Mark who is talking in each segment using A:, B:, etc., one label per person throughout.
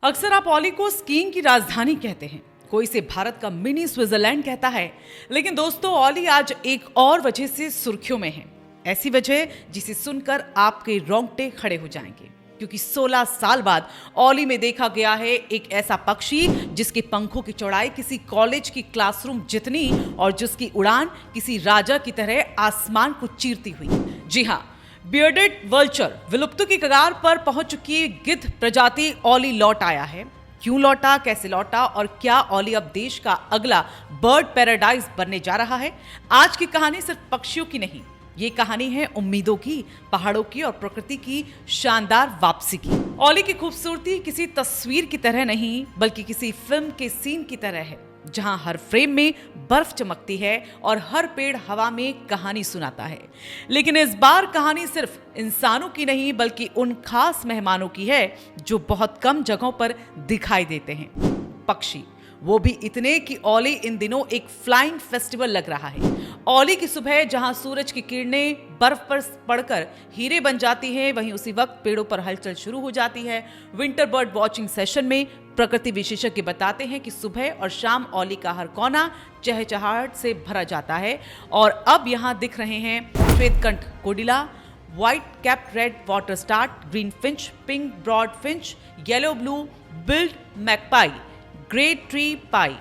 A: अक्सर आप ओली को स्कीइंग की राजधानी कहते हैं, कोई इसे भारत का मिनी स्विट्जरलैंड कहता है। लेकिन दोस्तों, ओली आज एक और वजह से सुर्खियों में है। ऐसी वजह जिसे सुनकर आपके रोंगटे खड़े हो जाएंगे, क्योंकि 16 साल बाद ओली में देखा गया है एक ऐसा पक्षी जिसके पंखों की चौड़ाई किसी कॉलेज की क्लासरूम जितनी और जिसकी उड़ान किसी राजा की तरह आसमान को चीरती हुई। जी हाँ, बियर्डेड वल्चर, विलुप्त की कगार पर पहुंच चुकी गिद्ध प्रजाति ओली लौट आया है। क्यों लौटा, कैसे लौटा और क्या ओली अब देश का अगला बर्ड पैराडाइज बनने जा रहा है? आज की कहानी सिर्फ पक्षियों की नहीं, ये कहानी है उम्मीदों की, पहाड़ों की और प्रकृति की शानदार वापसी की। ओली की खूबसूरती किसी तस्वीर की तरह नहीं, बल्कि किसी फिल्म के सीन की तरह है, जहां हर फ्रेम में बर्फ चमकती है और हर पेड़ हवा में कहानी सुनाता है। लेकिन इस बार कहानी सिर्फ इंसानों की नहीं, बल्कि उन खास मेहमानों की है जो बहुत कम जगहों पर दिखाई देते हैं। पक्षी, वो भी इतने कि ओली इन दिनों एक फ्लाइंग फेस्टिवल लग रहा है। ओली की सुबह जहां सूरज की किरणें बर्फ पर पड़कर हीरे बन जाती हैं, वहीं उसी वक्त पेड़ों पर हलचल शुरू हो जाती है। विंटर बर्ड वॉचिंग सेशन में प्रकृति विशेषज्ञ बताते हैं कि सुबह और शाम ओली का हर कोना चहचहाहट से भरा जाता है। और अब यहाँ दिख रहे हैं श्वेतकंठ कोडिला, white capped red water start, green finch, pink broad finch, yellow blue billed magpie, great tree pie,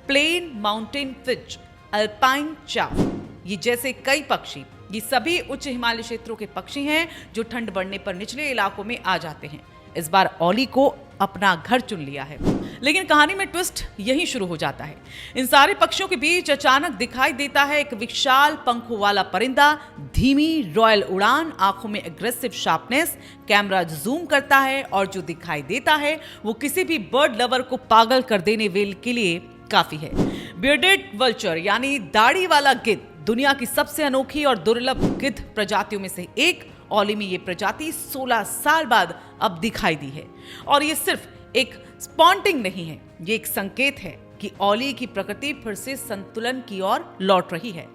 A: plain mountain finch, alpine chough, ये जैसे कई पक्षी, ये सभी उच्च हिमालय क्षेत्रों के पक्षी हैं जो ठंड बढ़ने पर निचले इलाकों में आ जाते हैं। इस बार ओली को अपना घर चुन लिया है। लेकिन कहानी में ट्विस्ट यहीं शुरू हो जाता है। इन सारे पक्षियों के बीच अचानक दिखाई देता है एक विशाल पंखों वाला परिंदा, धीमी रॉयल उड़ान, आंखों में एग्रेसिव शार्पनेस। कैमरा जूम करता है और जो दिखाई देता है वो किसी भी बर्ड लवर को पागल कर देने के लिए काफी है। बियर्डेड वल्चर यानी दाढ़ी वाला गिद्ध, दुनिया की सबसे अनोखी और दुर्लभ गिद्ध प्रजातियों में से एक। ओली में ये प्रजाति 16 साल बाद अब दिखाई दी है। और ये सिर्फ एक स्पॉन्टिंग नहीं है, ये एक संकेत है कि ओली की प्रकृति फिर से संतुलन की ओर लौट रही है।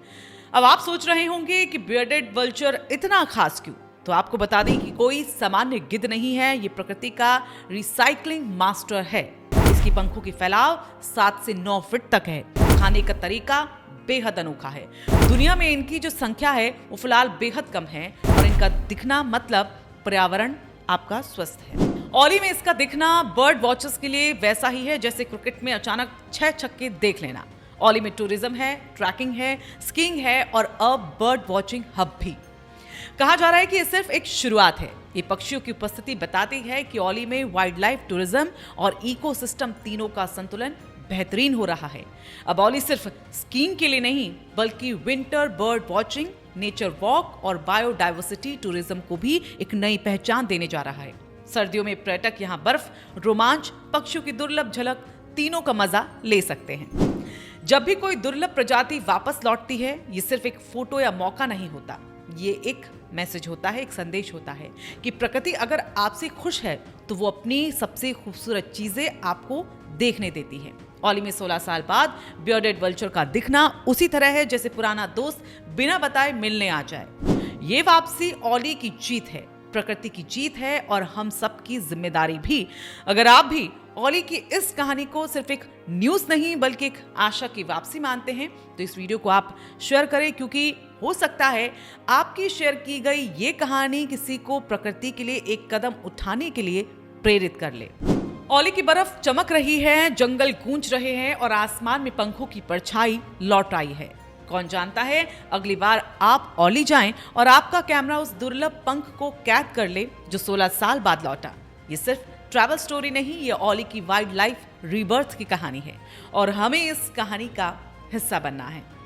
A: अब आप सोच रहे होंगे कि बियर्डेड वल्चर इतना खास क्यों? तो आपको बता दें कि कोई सामान्य गिद्ध नहीं है, ये प्रकृति का रिसाइकलिंग मास्टर है। इसकी पंखों की फैलाव 7 से 9 फीट तक है। खाने का तरीका बेहद अनोखा है। दुनिया में इनकी जो संख्या है वो फिलहाल बेहद कम है और इनका दिखना मतलब पर्यावरण आपका स्वस्थ है। ओली में इसका दिखना बर्ड वॉचर्स के लिए वैसा ही है जैसे क्रिकेट में अचानक 6 छक्के देख लेना। ओली में टूरिज्म है, ट्रैकिंग है, स्कीइंग है और अब बर्ड वॉचिंग हब भी। कहा जा रहा है कि ये सिर्फ एक शुरुआत है। ये पक्षियों की उपस्थिति बताती है कि ओली में वाइल्ड लाइफ, टूरिज्म और इकोसिस्टम तीनों का संतुलन बेहतरीन हो रहा है। अब ओली सिर्फ स्कीइंग के लिए नहीं, बल्कि winter bird watching, nature walk और बायोडाइवर्सिटी टूरिज्म को भी एक नई पहचान देने जा रहा है। सर्दियों में पर्यटक यहाँ बर्फ, रोमांच, पक्षियों की दुर्लभ झलक, तीनों का मजा ले सकते हैं। जब भी कोई दुर्लभ प्रजाति वापस लौटती है, ये सिर्फ एक फोटो या मौका नहीं होता, ये एक मैसेज होता है, एक संदेश होता है कि प्रकृति अगर आपसे खुश है तो वो अपनी सबसे खूबसूरत चीजें आपको देखने देती है। ओली में 16 साल बाद बियर्डेड वल्चर का दिखना उसी तरह है जैसे पुराना दोस्त बिना बताए मिलने आ जाए। ये वापसी ओली की जीत है, प्रकृति की जीत है और हम सबकी जिम्मेदारी भी। अगर आप भी ओली की इस कहानी को सिर्फ एक न्यूज़ नहीं बल्कि एक आशा की वापसी मानते हैं तो इस वीडियो को आप शेयर करें, क्योंकि हो सकता है आपकी शेयर की गई ये कहानी किसी को प्रकृति के लिए एक कदम उठाने के लिए प्रेरित कर ले। ओली की बर्फ चमक रही है, जंगल गूंज रहे हैं और आसमान में पंखों की परछाई लौट आई है। कौन जानता है अगली बार आप ओली जाएं और आपका कैमरा उस दुर्लभ पंख को कैद कर ले जो 16 साल बाद लौटा। ये सिर्फ ट्रैवल स्टोरी नहीं, ये ओली की वाइल्ड लाइफ रीबर्थ की कहानी है और हमें इस कहानी का हिस्सा बनना है।